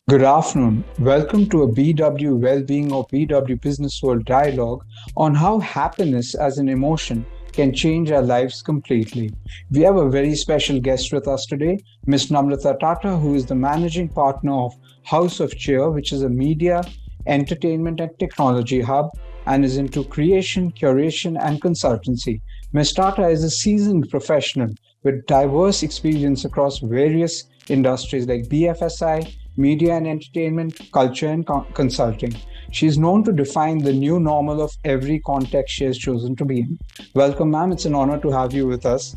Good afternoon. Welcome to a BW Wellbeing or BW Business World dialogue on how happiness as an emotion can change our lives completely. We have a very special guest with us today, Ms. Namrata Tata, who is the managing partner of House of Cheer, which is a media, entertainment, and technology hub and is into creation, curation, and consultancy. Ms. Tata is a seasoned professional with diverse experience across various industries like BFSI, media and entertainment, culture and consulting. She is known to define the new normal of every context she has chosen to be in. Welcome, ma'am. It's an honor to have you with us.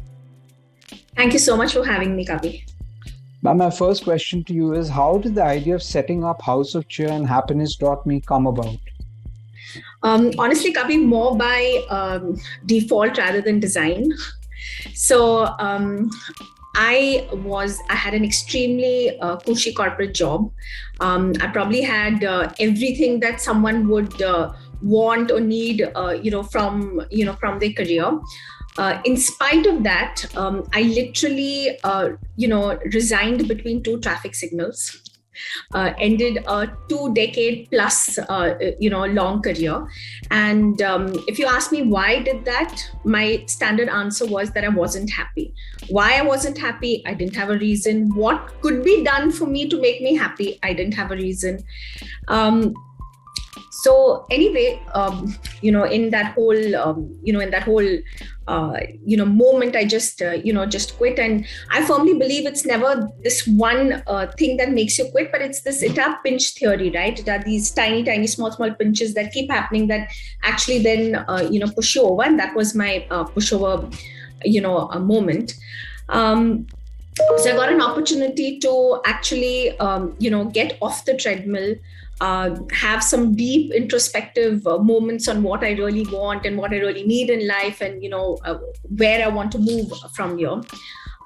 Thank you so much for having me, Kavi. Ma'am, my first question to you is how did the idea of setting up House of Cheer and Happiness.me come about? Honestly, Kavi, more by default rather than design. So I had an extremely cushy corporate job. I probably had everything that someone would want or need, from their career. In spite of that, I literally, resigned between two traffic signals. Ended a 2 decade plus long career, and if you ask me why I did that, my standard answer was that I wasn't happy. Why I wasn't happy, I didn't have a reason. What could be done for me to make me happy, I didn't have a reason. So anyway, in that whole moment, I just quit. And I firmly believe it's never this one thing that makes you quit, but it's this entire pinch theory, right? It are these tiny small pinches that keep happening that actually then push you over. And that was my pushover a moment. So I got an opportunity to actually get off the treadmill, have some deep introspective moments on what I really want and what I really need in life, and where I want to move from here.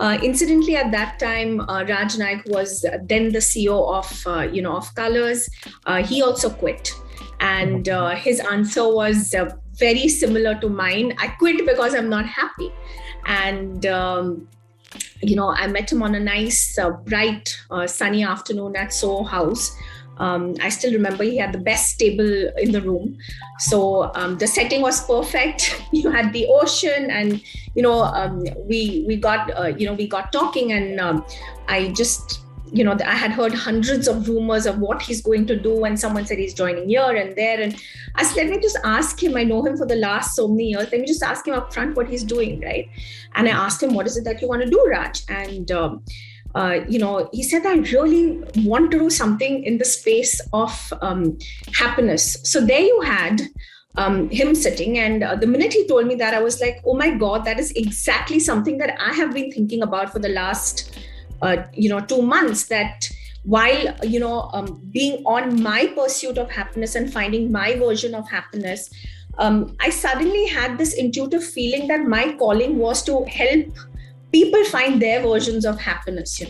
Incidentally, at that time, Raj Naik was then the CEO of Colors. He also quit, and his answer was very similar to mine. I quit because I'm not happy, and I met him on a nice, bright, sunny afternoon at Soho House. I still remember he had the best table in the room. So the setting was perfect. You had the ocean, and we got talking, and I just I had heard hundreds of rumors of what he's going to do, and someone said he's joining here and there, and I said, let me just ask him. I know him for the last so many years. Let me just ask him up front what he's doing, right? And I asked him, what is it that you want to do, Raj? And he said, I really want to do something in the space of happiness. So there you had him sitting, and the minute he told me that, I was like, oh my God, that is exactly something that I have been thinking about for the last 2 months, that while being on my pursuit of happiness and finding my version of happiness, I suddenly had this intuitive feeling that my calling was to help people find their versions of happiness.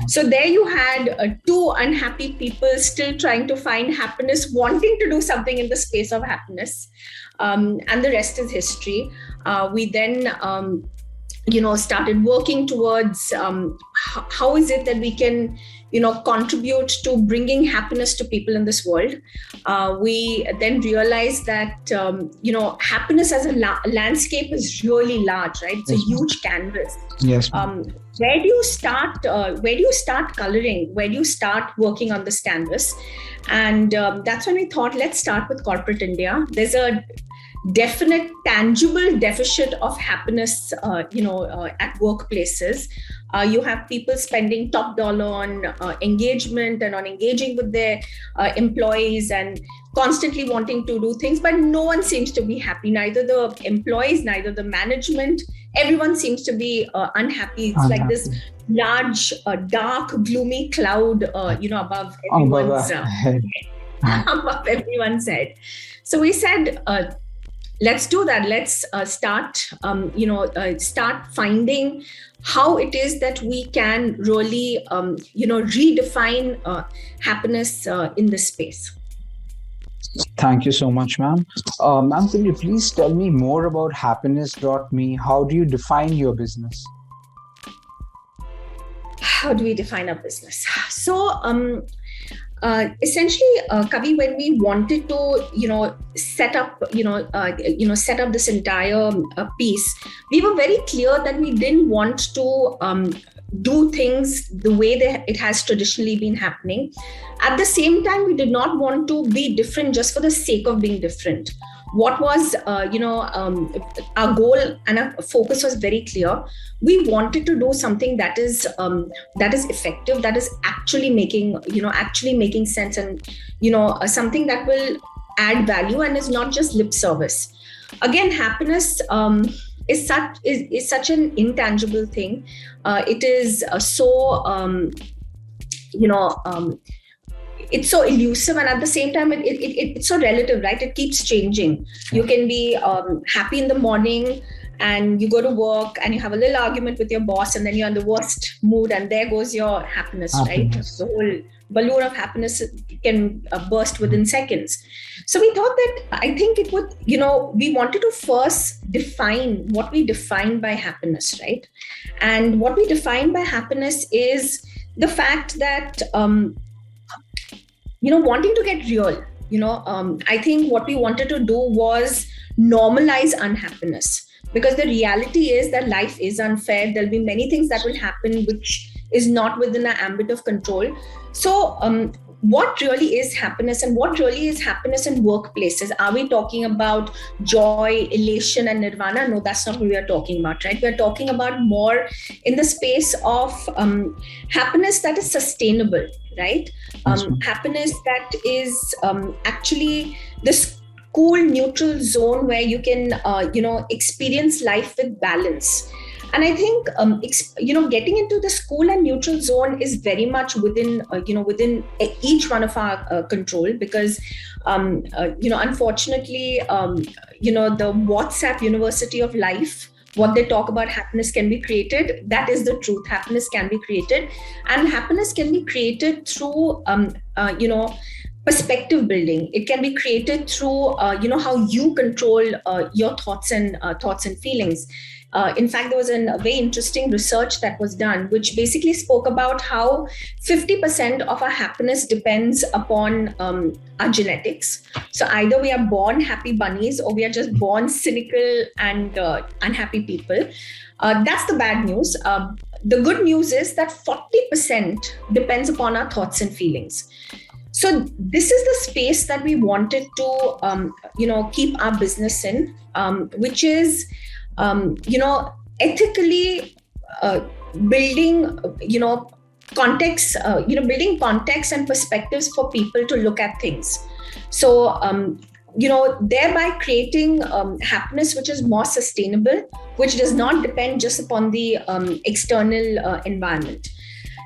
So there you had two unhappy people still trying to find happiness, wanting to do something in the space of happiness, and the rest is history. We then started working towards how is it that we can contribute to bringing happiness to people in this world. We then realized that happiness as a landscape is really large, right? It's a huge canvas. Yes. Where do you start coloring? Where do you start working on this canvas? And that's when we thought, let's start with corporate India. There's a definite tangible deficit of happiness at workplaces. You have people spending top dollar on engagement and on engaging with their employees and constantly wanting to do things, but no one seems to be happy, neither the employees, neither the management. Everyone seems to be unhappy. It's like this large dark gloomy cloud above everyone's head. Above everyone's head. So we said, let's do that. Let's start finding how it is that we can really, redefine happiness in this space. Thank you so much, ma'am. Ma'am, can you please tell me more about happiness.me? How do you define your business? How do we define our business? So Essentially, Kavi, when we wanted to, set up, set up this entire piece, we were very clear that we didn't want to do things the way that it has traditionally been happening. At the same time, we did not want to be different just for the sake of being different. What was, our goal and our focus was very clear. We wanted to do something that is effective, that is actually making sense, and something that will add value and is not just lip service. Again, happiness is such an intangible thing. It is it's so elusive, and at the same time it's so relative, right? It keeps changing. You can be happy in the morning and you go to work and you have a little argument with your boss, and then you're in the worst mood, and there goes your happiness. Right? The whole balloon of happiness can burst within seconds. So we thought that, I think it would, we wanted to first define what we define by happiness, right? And what we define by happiness is the fact that wanting to get real. I think what we wanted to do was normalize unhappiness, because the reality is that life is unfair. There'll be many things that will happen which is not within our ambit of control. So what really is happiness, and what really is happiness in workplaces? Are we talking about joy, elation, and nirvana? No, that's not what we are talking about, right? We're talking about more in the space of happiness that is sustainable, right? Happiness that is actually this cool, neutral zone where you can, experience life with balance. And I think, getting into the cool and neutral zone is very much within each one of our control, because, unfortunately, the WhatsApp University of Life, what they talk about happiness can be created. That is the truth. Happiness can be created, and happiness can be created through, perspective building. It can be created through, how you control your thoughts and feelings. In fact, there was a very interesting research that was done, which basically spoke about how 50% of our happiness depends upon our genetics. So either we are born happy bunnies, or we are just born cynical and unhappy people. That's the bad news. The good news is that 40% depends upon our thoughts and feelings. So this is the space that we wanted to, keep our business in, which is, ethically building, context, building context and perspectives for people to look at things. So, thereby creating happiness which is more sustainable, which does not depend just upon the external environment.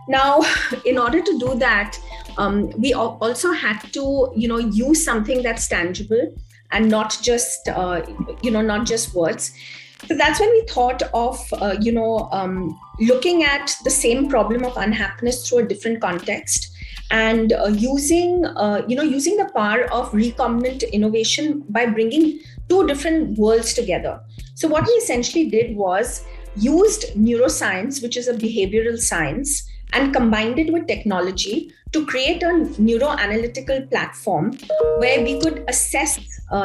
Now, in order to do that, we also had to, use something that's tangible and not just, not just words. So that's when we thought of, looking at the same problem of unhappiness through a different context, and using the power of recombinant innovation by bringing two different worlds together. So what we essentially did was used neuroscience, which is a behavioral science, and combined it with technology to create a neuroanalytical platform where we could assess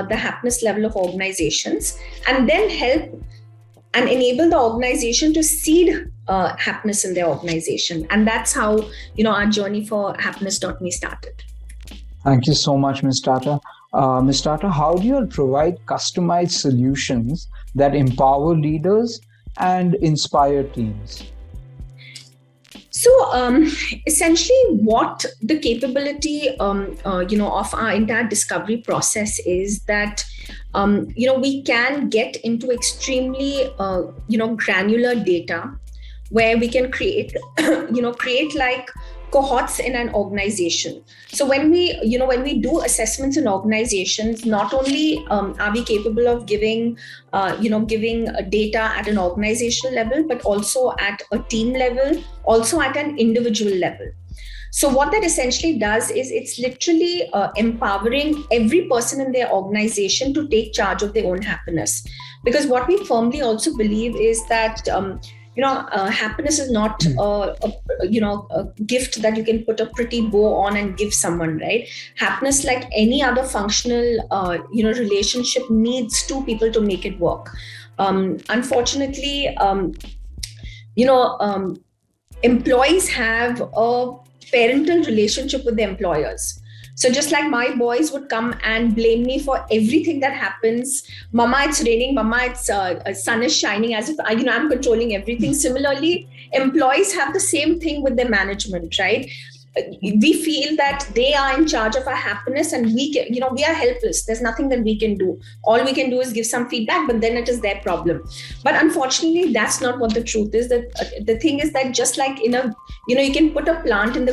the happiness level of organizations, and then help and enable the organization to seed happiness in their organization. And that's how, our journey for happiness.me started. Thank you so much, Ms. Tata. Ms. Tata, how do you all provide customized solutions that empower leaders and inspire teams? So essentially what the capability, of our entire discovery process is that, we can get into extremely, granular data where we can create like cohorts in an organization. So when we do assessments in organizations, not only are we capable of giving data at an organizational level, but also at a team level, also at an individual level. So what that essentially does is it's literally empowering every person in their organization to take charge of their own happiness. Because what we firmly also believe is that, happiness is not a gift that you can put a pretty bow on and give someone, right? Happiness, like any other functional relationship, needs two people to make it work. Unfortunately, you know employees have a parental relationship with the employers. So just like my boys would come and blame me for everything that happens, mama, it's raining, mama, it's sun is shining, as if I'm controlling everything. Similarly, employees have the same thing with their management, right? We feel that they are in charge of our happiness, and we are helpless. There's nothing that we can do. All we can do is give some feedback, but then it is their problem. But unfortunately, that's not what the truth is. That the thing is that just like you can put a plant in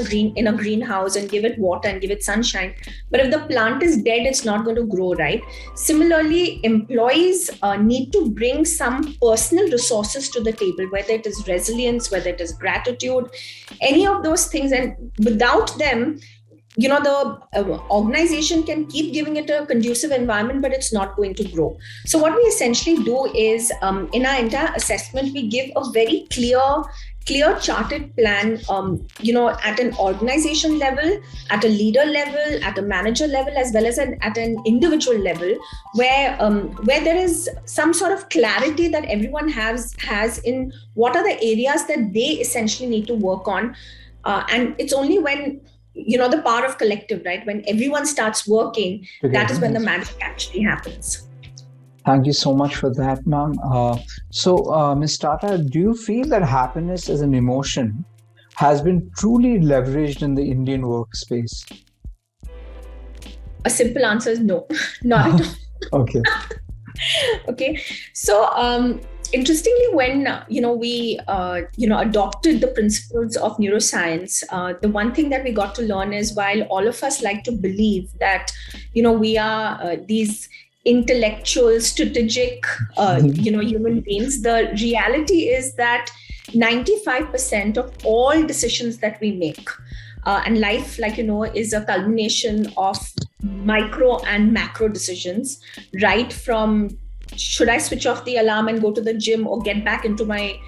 a greenhouse and give it water and give it sunshine, but if the plant is dead, it's not going to grow, right? Similarly, employees need to bring some personal resources to the table, whether it is resilience, whether it is gratitude, any of those things. And without them, the organization can keep giving it a conducive environment, but it's not going to grow. So what we essentially do is, in our entire assessment, we give a very clear charted plan, at an organization level, at a leader level, at a manager level, as well as at an individual level, where there is some sort of clarity that everyone has in what are the areas that they essentially need to work on. And it's only when, the power of collective, right? When everyone starts working, that is when the magic actually happens. Thank you so much for that, ma'am. Ms. Tata, do you feel that happiness as an emotion has been truly leveraged in the Indian workspace? A simple answer is no, not at all. Okay. Okay. So, interestingly, when we adopted the principles of neuroscience, the one thing that we got to learn is, while all of us like to believe that we are these intellectual, strategic human beings, the reality is that 95% of all decisions that we make, and life, is a culmination of micro and macro decisions, right from should I switch off the alarm and go to the gym, or get back into my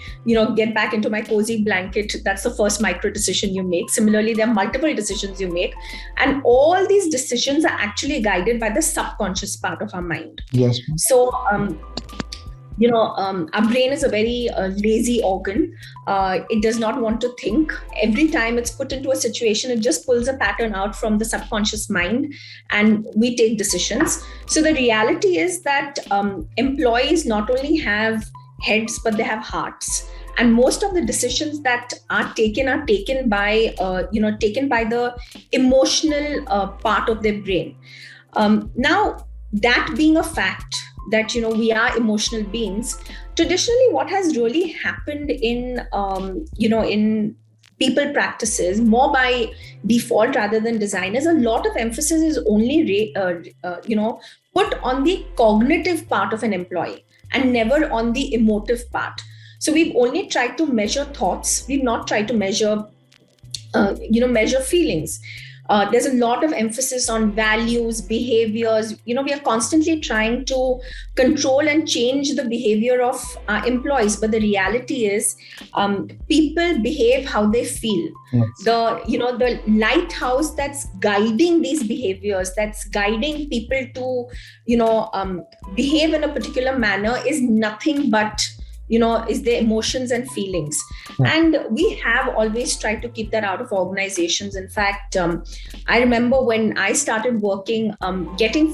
cozy blanket? That's the first micro decision you make. Similarly, there are multiple decisions you make, and all these decisions are actually guided by the subconscious part of our mind. Yes. So, our brain is a very lazy organ. It does not want to think. Every time it's put into a situation, it just pulls a pattern out from the subconscious mind, and we take decisions. So the reality is that employees not only have heads, but they have hearts. And most of the decisions that are taken by the emotional part of their brain. Now, that being a fact, that we are emotional beings, traditionally what has really happened in people practices, more by default rather than design, is a lot of emphasis is only put on the cognitive part of an employee and never on the emotive part. So we've only tried to measure thoughts. We've not tried to measure feelings. There's a lot of emphasis on values, behaviors. We are constantly trying to control and change the behavior of employees. But the reality is, people behave how they feel. Yes. The lighthouse that's guiding these behaviors, that's guiding people to, behave in a particular manner, is nothing but is their emotions and feelings. Yeah. And we have always tried to keep that out of organizations. In fact, I remember when I started working, getting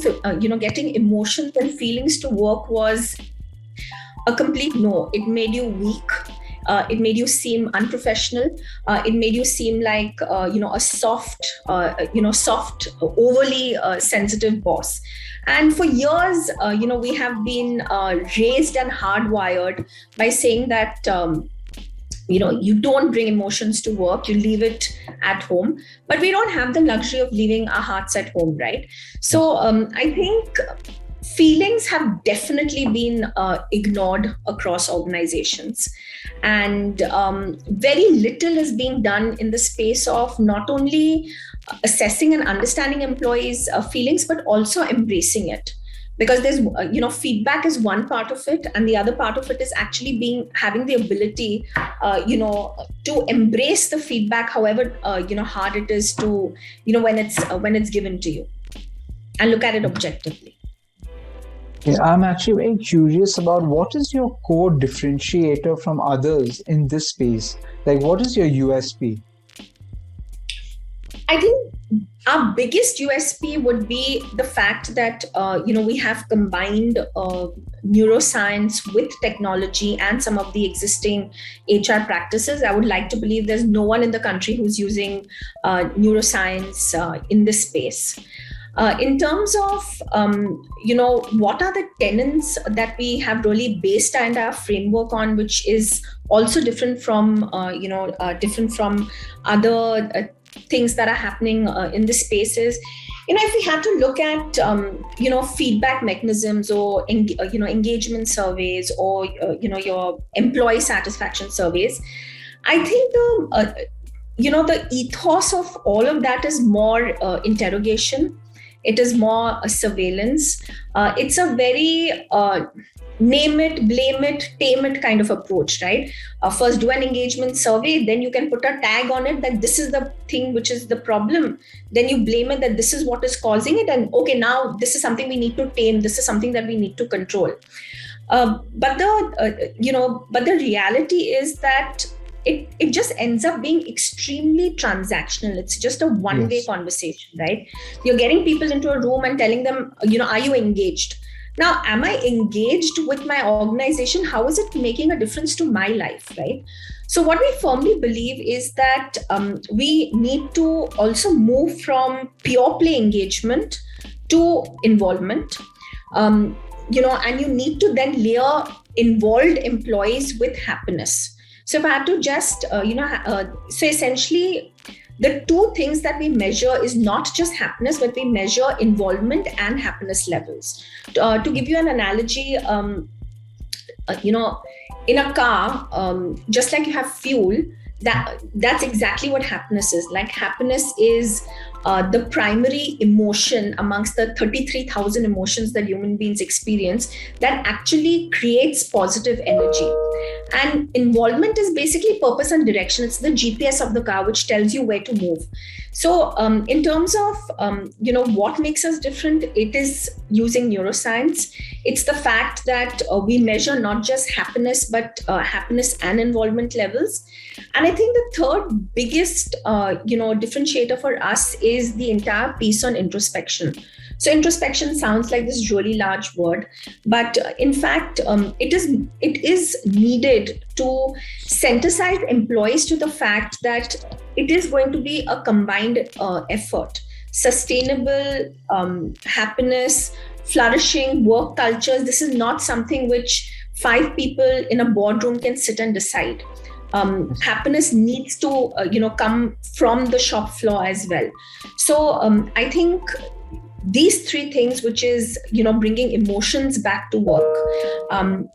emotions and feelings to work was a complete no. It made you weak. It made you seem unprofessional. It made you seem like a soft, overly sensitive boss. And for years, we have been raised and hardwired by saying that you don't bring emotions to work, you leave it at home. But we don't have the luxury of leaving our hearts at home, right? So I think feelings have definitely been ignored across organizations, and very little is being done in the space of not only assessing and understanding employees' feelings, but also embracing it. because there's feedback is one part of it, and the other part of it is actually having the ability to embrace the feedback, however hard it is to when it's given to you, and look at it objectively. Yeah, I'm actually very curious about what is your core differentiator from others in this space? Like, what is your USP? I think our biggest USP would be the fact that we have combined neuroscience with technology and some of the existing HR practices. I would like to believe there's no one in the country who's using neuroscience in this space. In terms of what are the tenets that we have really based our framework on, which is also different from other things that are happening in the spaces. If we had to look at feedback mechanisms or engagement surveys or your employee satisfaction surveys, I think the ethos of all of that is more interrogation. It is more a surveillance. It's a very name it, blame it, tame it kind of approach, right? First do an engagement survey, then you can put a tag on it that this is the thing which is the problem. Then you blame it that this is what is causing it, and okay, now this is something we need to tame. This is something that we need to control. But the reality is that it just ends up being extremely transactional. It's just a one-way conversation, right? You're getting people into a room and telling them, are you engaged? Now, am I engaged with my organization? How is it making a difference to my life, right? So what we firmly believe is that we need to also move from pure play engagement to involvement. And you need to then layer involved employees with happiness. So if I had to just, so essentially, the two things that we measure is not just happiness, but we measure involvement and happiness levels. To give you an analogy, in a car, just like you have fuel, that's exactly what happiness is. Like happiness is the primary emotion amongst the 33,000 emotions that human beings experience that actually creates positive energy. And involvement is basically purpose and direction. It's the GPS of the car which tells you where to move. So in terms of, what makes us different, it is using neuroscience. It's the fact that we measure not just happiness, but happiness and involvement levels. And I think the third biggest, differentiator for us is the entire piece on introspection. So introspection sounds like this really large word, but in fact, it is needed to sensitize employees to the fact that it is going to be a combined effort. Sustainable happiness, flourishing work cultures. This is not something which 5 people in a boardroom can sit and decide. Happiness needs to come from the shop floor as well. So I think these 3 things, which is bringing emotions back to work,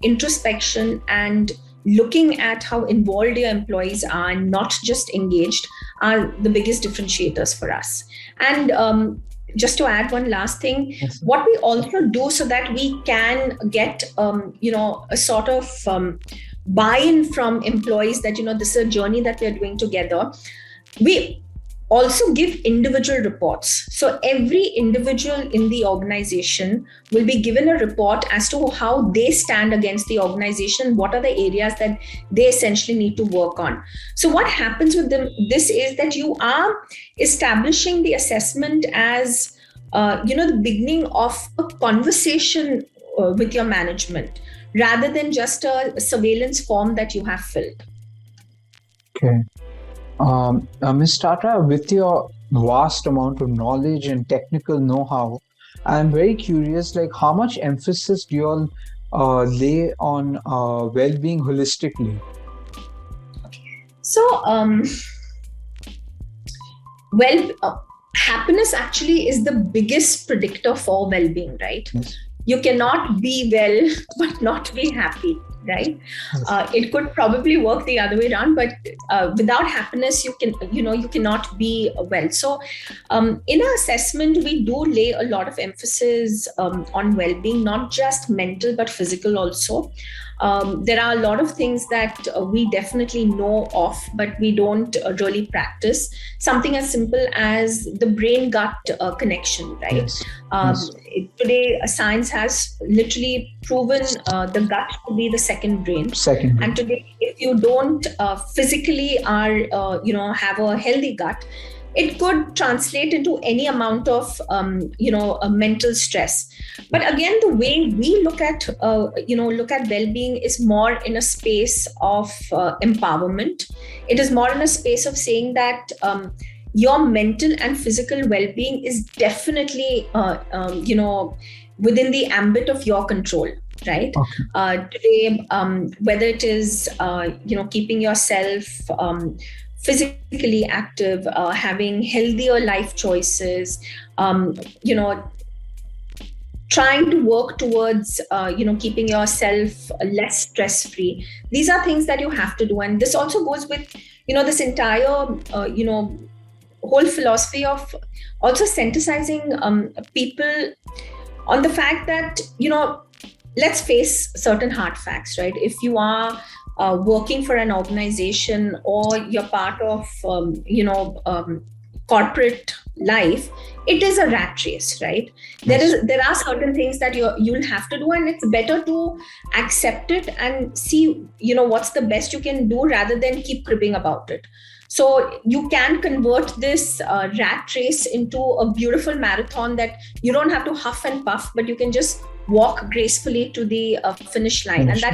introspection, and looking at how involved your employees are, not just engaged, are the biggest differentiators for us. And just to add one last thing, what we also do so that we can get a sort of buy-in from employees that this is a journey that we're doing together, we also give individual reports. So every individual in the organization will be given a report as to how they stand against the organization, what are the areas that they essentially need to work on. So what happens with this is that you are establishing the assessment as the beginning of a conversation with your management, rather than just a surveillance form that you have filled. Okay. Ms. Tata, with your vast amount of knowledge and technical know-how, I'm very curious, like how much emphasis do you all lay on well-being holistically? So, happiness actually is the biggest predictor for well-being, right? Yes. You cannot be well but not be happy. right? Yes. It could probably work the other way around, but without happiness, you cannot be well. So in our assessment, we do lay a lot of emphasis on well-being, not just mental but physical also. There are a lot of things that we definitely know of, but we don't really practice. Something as simple as the brain gut connection, right? Yes. Um, Yes. Today, science has literally proven the gut to be the second brain. Secondary. And today, if you don't physically have a healthy gut, it could translate into any amount of mental stress. But again, the way we look at well-being is more in a space of empowerment. It is more in a space of saying that your mental and physical well-being is definitely within the ambit of your control, right? Okay. Today, whether it is keeping yourself physically active, having healthier life choices, um, you know trying to work towards keeping yourself less stress free. These are things that you have to do, and this also goes with this entire whole philosophy of also sensitizing people on the fact that let's face certain hard facts, right? If you are working for an organization, or you're part of corporate life, it is a rat race, right? Yes. There are certain things that you'll have to do, and it's better to accept it and see what's the best you can do, rather than keep cribbing about it. So you can convert this rat race into a beautiful marathon that you don't have to huff and puff, but you can just walk gracefully to the finish line. And Finish line.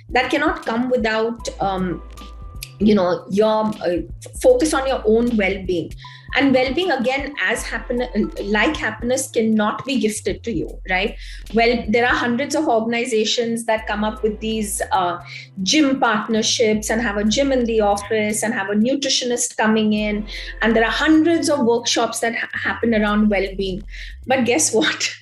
that cannot come without your focus on your own well-being. And well-being, again, like happiness, cannot be gifted to you, right? Well, there are hundreds of organizations that come up with these gym partnerships, and have a gym in the office, and have a nutritionist coming in, and there are hundreds of workshops that happen around well-being. But guess what?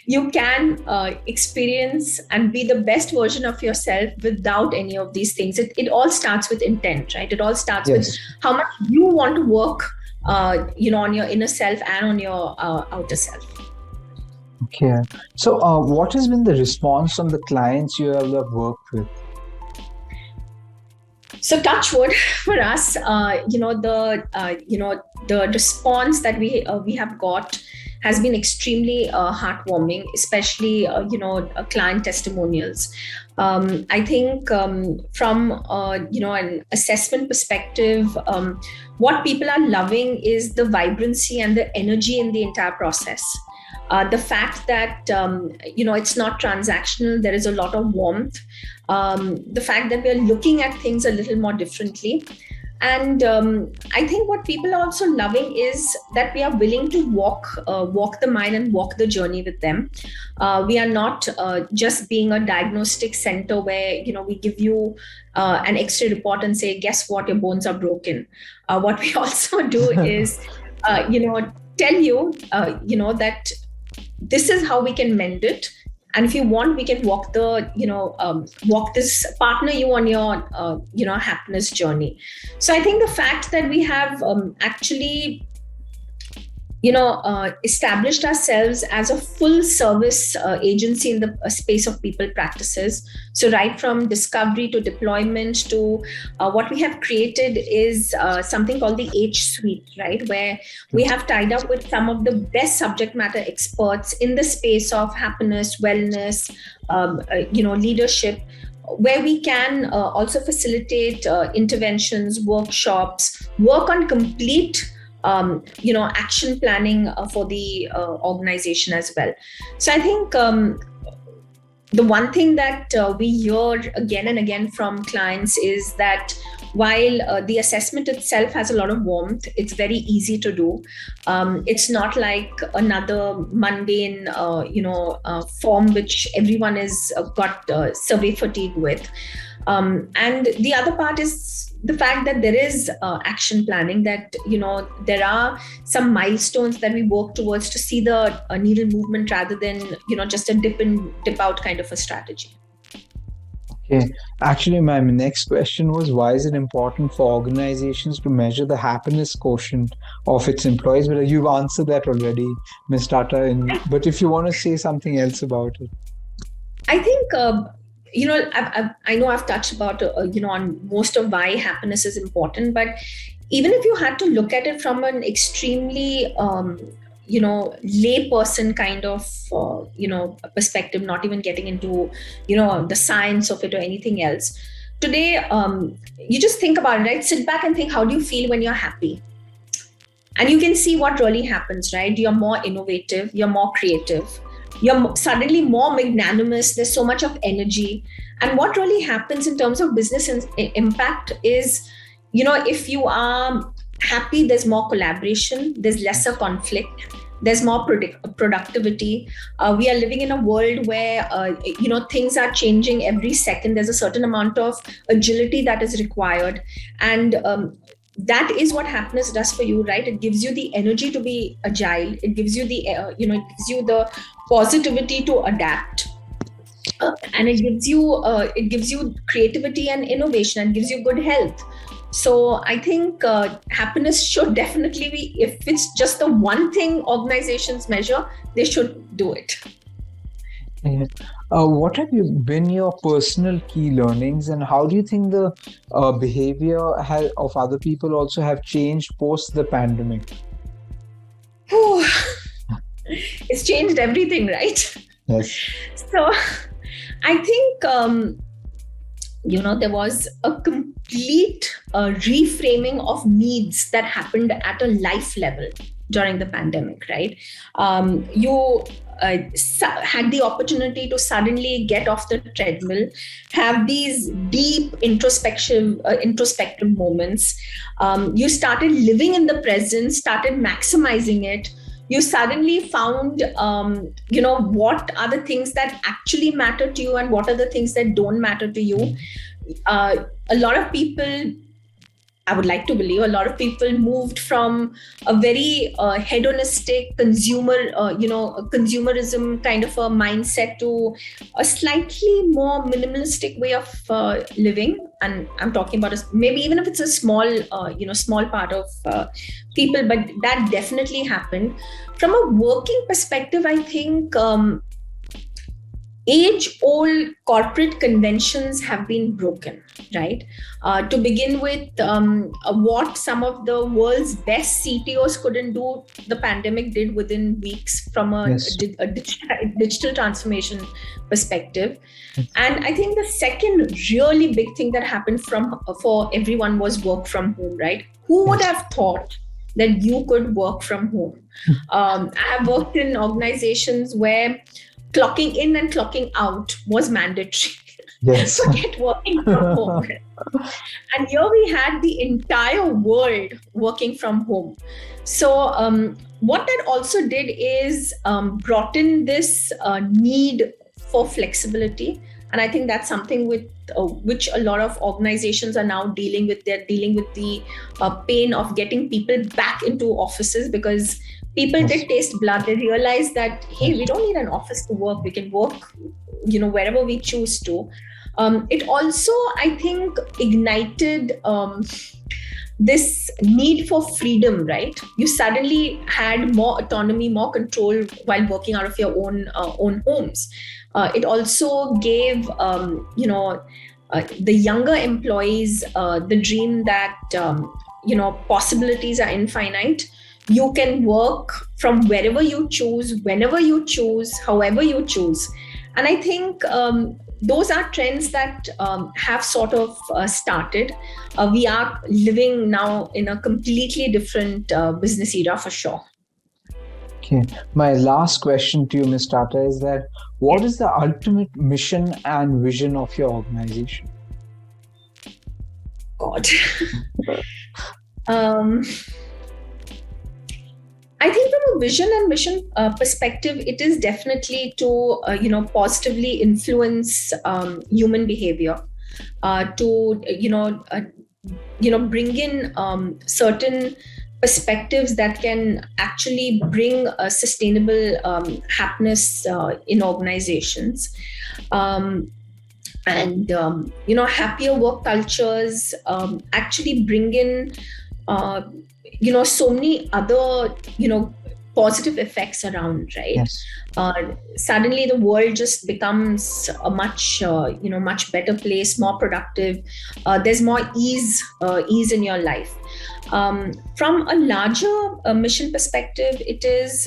You can experience and be the best version of yourself without any of these things. It all starts with intent, right? It all starts with Yes. how much you want to work on your inner self and on your outer self. Okay. So, what has been the response from the clients you have worked with? So touch wood for us, the response that we have got has been extremely heartwarming, especially client testimonials. I think from an assessment perspective, what people are loving is the vibrancy and the energy in the entire process. The fact that it's not transactional, there is a lot of warmth. The fact that we're looking at things a little more differently. And I think what people are also loving is that we are willing to walk the mile and walk the journey with them. We are not just being a diagnostic center where we give you an X-ray report and say, guess what, your bones are broken. What we also do is tell you that this is how we can mend it. And if you want, we can walk this, partner you on your happiness journey. So I think the fact that we have actually established ourselves as a full service agency in the space of people practices. So right from discovery to deployment to what we have created is something called the H Suite, right? Where we have tied up with some of the best subject matter experts in the space of happiness, wellness, leadership, where we can also facilitate interventions, workshops, work on complete action planning for the organization as well. So I think the one thing that we hear again and again from clients is that while the assessment itself has a lot of warmth, it's very easy to do. It's not like another mundane, form which everyone is got survey fatigue with. And the other part is the fact that there is action planning, that there are some milestones that we work towards to see the needle movement, rather than just a dip in dip out kind of a strategy. Okay. Actually, my next question was, why is it important for organizations to measure the happiness quotient of its employees? But you've answered that already, Ms. Tata. But if you want to say something else about it. I think, I know I've touched about, on most of why happiness is important, but even if you had to look at it from an extremely, lay person kind of, perspective, not even getting into, the science of it or anything else. Today, you just think about it, right? Sit back and think, how do you feel when you're happy? And you can see what really happens, right? You're more innovative, you're more creative, you're suddenly more magnanimous, there's so much of energy. And what really happens in terms of business impact is, if you are happy, there's more collaboration, there's lesser conflict, there's more productivity. We are living in a world where things are changing every second. There's a certain amount of agility that is required, and that is what happiness does for you, right? It gives you the energy to be agile. It gives you the it gives you the positivity to adapt, and it gives you creativity and innovation, and gives you good health. So I think happiness should definitely be, if it's just the one thing organizations measure, they should do it. Yeah. What have been your personal key learnings, and how do you think the of other people also have changed post the pandemic? Whew, it's changed everything, right? Yes. So I think there was a complete reframing of needs that happened at a life level during the pandemic, right? You had the opportunity to suddenly get off the treadmill, have these deep introspective moments. You started living in the present, started maximizing it. You suddenly found, what are the things that actually matter to you and what are the things that don't matter to you. A lot of people, I would like to believe, a lot of people moved from a very hedonistic consumerism kind of a mindset to a slightly more minimalistic way of living. And I'm talking about maybe even if it's a small part of people, but that definitely happened. From a working perspective, I think age old corporate conventions have been broken, right? To begin with, what some of the world's best CTOs couldn't do, the pandemic did within weeks from Yes. a digital transformation perspective. And I think the second really big thing that happened for everyone was work from home, right? Who would Yes. have thought that you could work from home? I have worked in organizations where clocking in and clocking out was mandatory. Yes. Forget working from home. And here we had the entire world working from home. So, what that also did is brought in this need for flexibility. And I think that's something with which a lot of organizations are now dealing with. They're dealing with the pain of getting people back into offices, because people Yes. did taste blood. They realized that, hey, Yes. we don't need an office to work. We can work, wherever we choose to. It also, I think, ignited this need for freedom, right? You suddenly had more autonomy, more control while working out of your own homes. It also gave, the younger employees the dream that, possibilities are infinite. You can work from wherever you choose, whenever you choose, however you choose. And I think those are trends that have sort of started. We are living now in a completely different business era for sure. Okay. My last question to you, Ms. Tata, is that what is the ultimate mission and vision of your organization? God. um, I think from a vision and mission perspective, it is definitely to positively influence human behavior, to bring in certain perspectives that can actually bring a sustainable happiness in organizations. Um, And happier work cultures actually bring in uh, so many other positive effects around, right? Yes. uh, Suddenly the world just becomes a much better place, more productive. There's more ease in your life. From a larger mission perspective, it is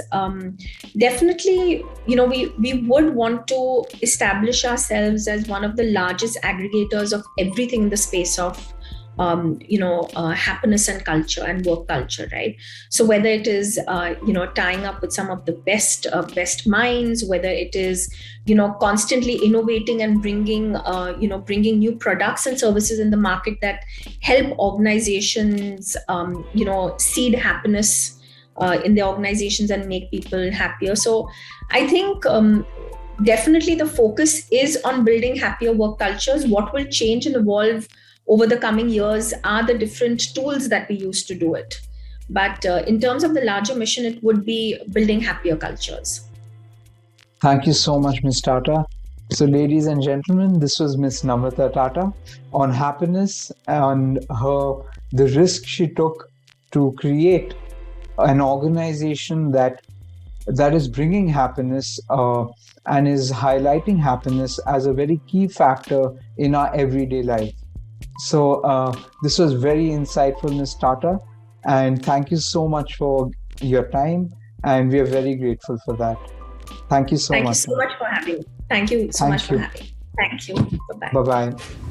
definitely, we would want to establish ourselves as one of the largest aggregators of everything in the space of happiness and culture and work culture, right? So whether it is tying up with some of the best minds, whether it is constantly innovating and bringing new products and services in the market that help organizations seed happiness in their organizations and make people happier. So I think definitely the focus is on building happier work cultures. What will change and evolve over the coming years are the different tools that we use to do it. But in terms of the larger mission, it would be building happier cultures. Thank you so much, Ms. Tata. So, ladies and gentlemen, this was Ms. Namrata Tata on happiness and the risk she took to create an organization that is bringing happiness and is highlighting happiness as a very key factor in our everyday life. So this was very insightful, Ms. Tata, and thank you so much for your time, and we are very grateful for that. Thank you so Thank you much. so much for having me. Thank you so much Thank for you. having me. Thank you. Bye bye. Bye bye.